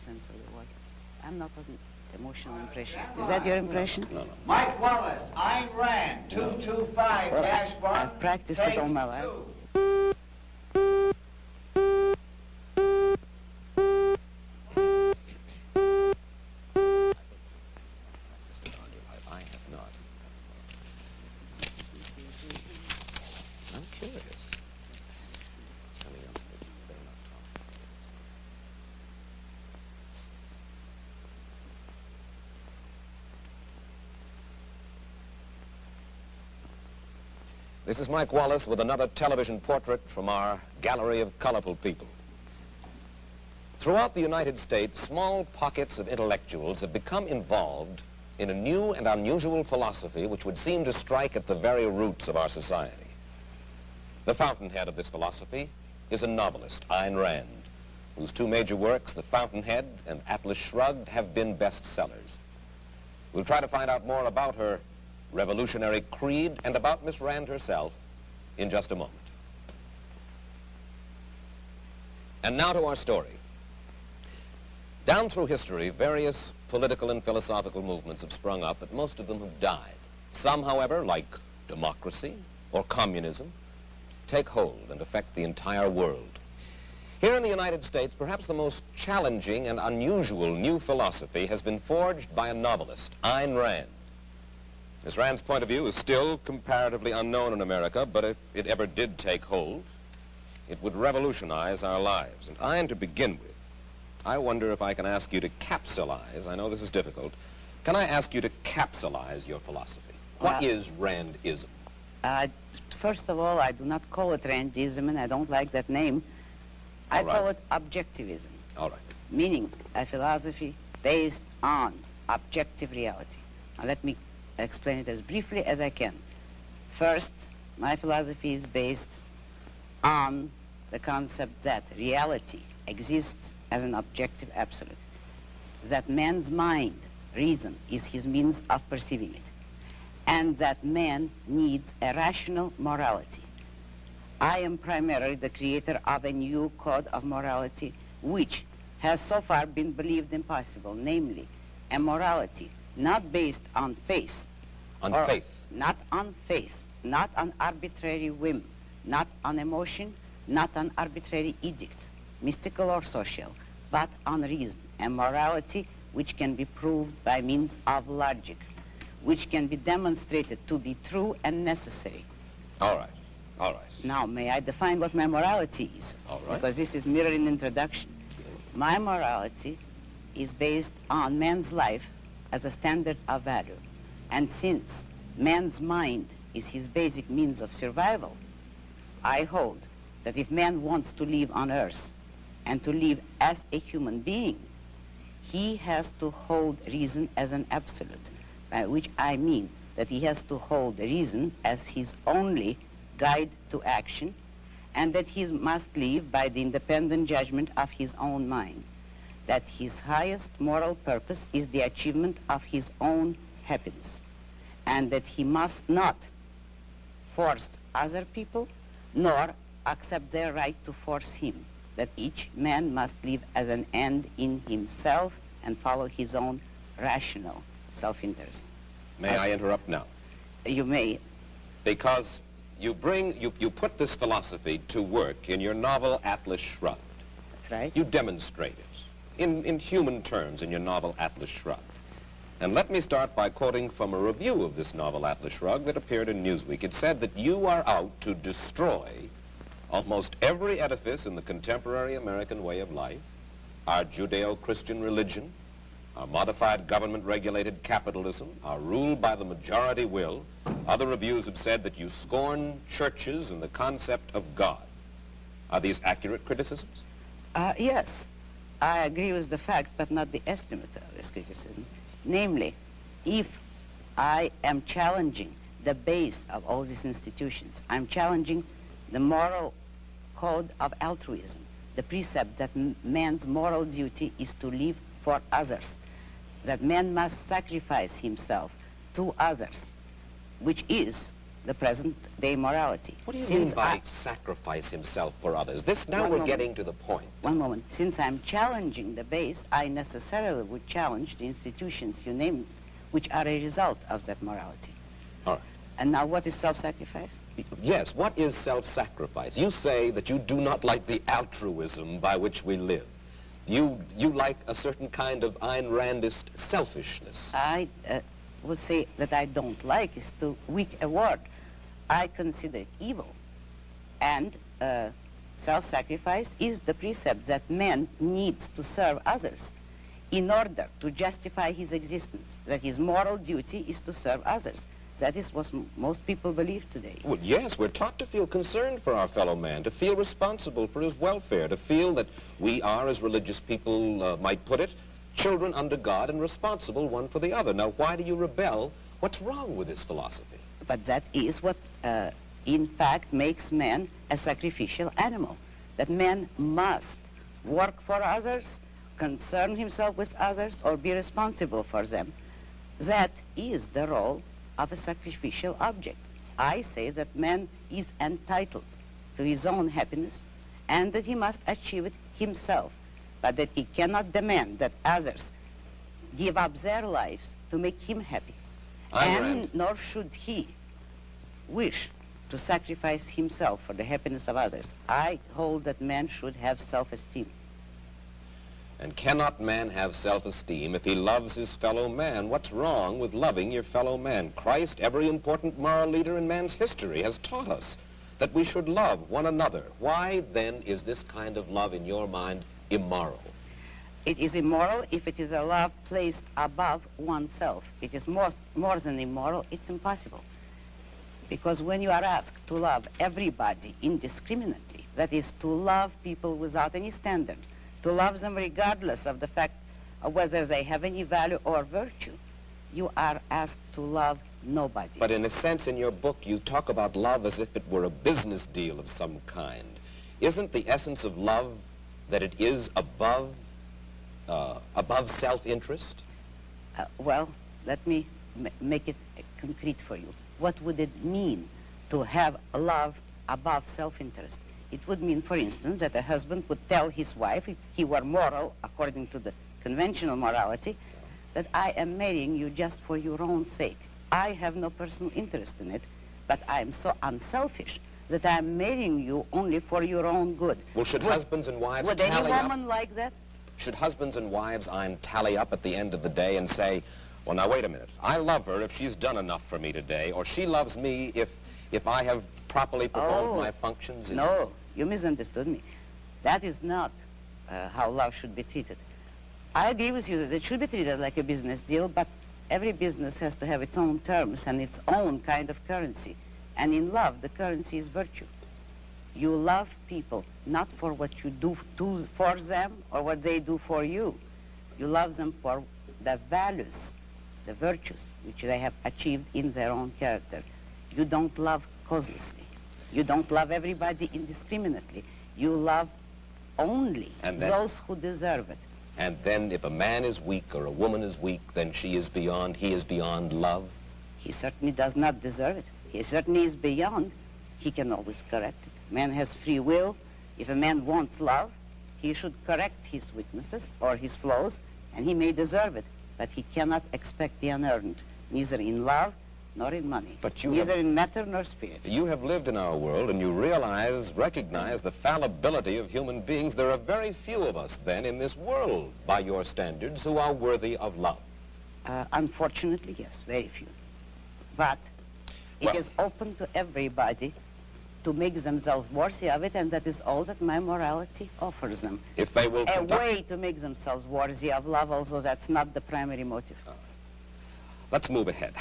sense of the word. I'm not an emotional impression. Is that your impression? No. Mike Wallace, Ayn Rand, 225-1. I've practiced it all my life. I have not. I'm curious. Coming up, better not talk. This is Mike Wallace with another television portrait from our gallery of colorful people. Throughout the United States, small pockets of intellectuals have become involved in a new and unusual philosophy which would seem to strike at the very roots of our society. The fountainhead of this philosophy is a novelist, Ayn Rand, whose two major works, The Fountainhead and Atlas Shrugged, have been bestsellers. We'll try to find out more about her revolutionary creed and about Miss Rand herself in just a moment. And now to our story. Down through history, various political and philosophical movements have sprung up, but most of them have died. Some, however, like democracy or communism, take hold and affect the entire world. Here in the United States, perhaps the most challenging and unusual new philosophy has been forged by a novelist, Ayn Rand. Miss Rand's point of view is still comparatively unknown in America, but if it ever did take hold, it would revolutionize our lives. And Ayn, to begin with, I wonder if I can ask you to capsulize, I know this is difficult, can I ask you to capsulize your philosophy? What is Randism? First of all, I do not call it Randism, and I don't like that name. I call it objectivism. All right. Meaning a philosophy based on objective reality. Now let me explain it as briefly as I can. First, my philosophy is based on the concept that reality exists as an objective absolute, that man's mind, reason, is his means of perceiving it, and that man needs a rational morality. I am primarily the creator of a new code of morality which has so far been believed impossible, namely a morality not based on faith. On faith? Not on faith, not on arbitrary whim, not on emotion, not on arbitrary edict, mystical or social, but on reason, a morality which can be proved by means of logic, which can be demonstrated to be true and necessary. All right, all right. Now, may I define what my morality is? All right. Because this is merely an introduction. My morality is based on man's life as a standard of value. And since man's mind is his basic means of survival, I hold that if man wants to live on earth and to live as a human being, he has to hold reason as an absolute, by which I mean that he has to hold reason as his only guide to action, and that he must live by the independent judgment of his own mind, that his highest moral purpose is the achievement of his own happiness, and that he must not force other people, nor accept their right to force him, that each man must live as an end in himself and follow his own rational self-interest. May I interrupt now? You may. Because you put this philosophy to work in your novel Atlas Shrugged. That's right. You demonstrate it in human terms in your novel Atlas Shrugged. And let me start by quoting from a review of this novel Atlas Shrugged that appeared in Newsweek. It said that you are out to destroy almost every edifice in the contemporary American way of life, our Judeo-Christian religion, our modified government-regulated capitalism, our rule by the majority will. Other reviews have said that you scorn churches and the concept of God. Are these accurate criticisms? Yes, I agree with the facts, but not the estimate of this criticism. Namely, if I am challenging the base of all these institutions, I'm challenging the moral code of altruism, the precept that man's moral duty is to live for others, that man must sacrifice himself to others, which is the present-day morality. What do you mean by sacrifice himself for others? Now we're getting to the point. One moment. Since I'm challenging the base, I necessarily would challenge the institutions you named, which are a result of that morality. All right. And now what is self-sacrifice? Yes, what is self-sacrifice? You say that you do not like the altruism by which we live. You like a certain kind of Ayn Randist selfishness. I would say that I don't like is too weak a word. I consider it evil. And self-sacrifice is the precept that man needs to serve others in order to justify his existence, that his moral duty is to serve others. That is what most people believe today. Well, yes, we're taught to feel concerned for our fellow man, to feel responsible for his welfare, to feel that we are, as religious people might put it, children under God and responsible one for the other. Now, why do you rebel? What's wrong with this philosophy? But that is what, in fact, makes man a sacrificial animal. That man must work for others, concern himself with others, or be responsible for them. That is the role of a sacrificial object. I say that man is entitled to his own happiness and that he must achieve it himself, but that he cannot demand that others give up their lives to make him happy. And nor should he wish to sacrifice himself for the happiness of others. I hold that man should have self-esteem. And cannot man have self-esteem if he loves his fellow man? What's wrong with loving your fellow man? Christ, every important moral leader in man's history, has taught us that we should love one another. Why, then, is this kind of love, in your mind, immoral? It is immoral if it is a love placed above oneself. It is more than immoral, it's impossible. Because when you are asked to love everybody indiscriminately, that is, to love people without any standard, to love them regardless of the fact of whether they have any value or virtue, you are asked to love nobody. But in a sense, in your book, you talk about love as if it were a business deal of some kind. Isn't the essence of love that it is above self-interest? Well, let me make it concrete for you. What would it mean to have love above self-interest? It would mean, for instance, that a husband would tell his wife, if he were moral, according to the conventional morality, that I am marrying you just for your own sake. I have no personal interest in it, but I am so unselfish that I am marrying you only for your own good. Well, should husbands and wives Would any woman like that? Should husbands and wives tally up at the end of the day and say, well, now, wait a minute. I love her if she's done enough for me today, or she loves me if I have properly performed my functions? No, you misunderstood me. That is not how love should be treated. I agree with you that it should be treated like a business deal, but every business has to have its own terms and its own kind of currency. And in love, the currency is virtue. You love people not for what you do for them or what they do for you. You love them for the values, the virtues, which they have achieved in their own character. You don't love causelessly. You don't love everybody indiscriminately. You love only those who deserve it. And then if a man is weak or a woman is weak, then he is beyond love? He certainly does not deserve it. He certainly is beyond. He can always correct it. Man has free will. If a man wants love, he should correct his weaknesses or his flaws, and he may deserve it. But he cannot expect the unearned, neither in love nor in money, neither in matter nor spirit. You have lived in our world, and you recognize the fallibility of human beings. There are very few of us, then, in this world, by your standards, who are worthy of love. Unfortunately, yes, very few. But it is open to everybody to make themselves worthy of it, and that is all that my morality offers them. If they will a way to make themselves worthy of love, although that's not the primary motive. Let's move ahead.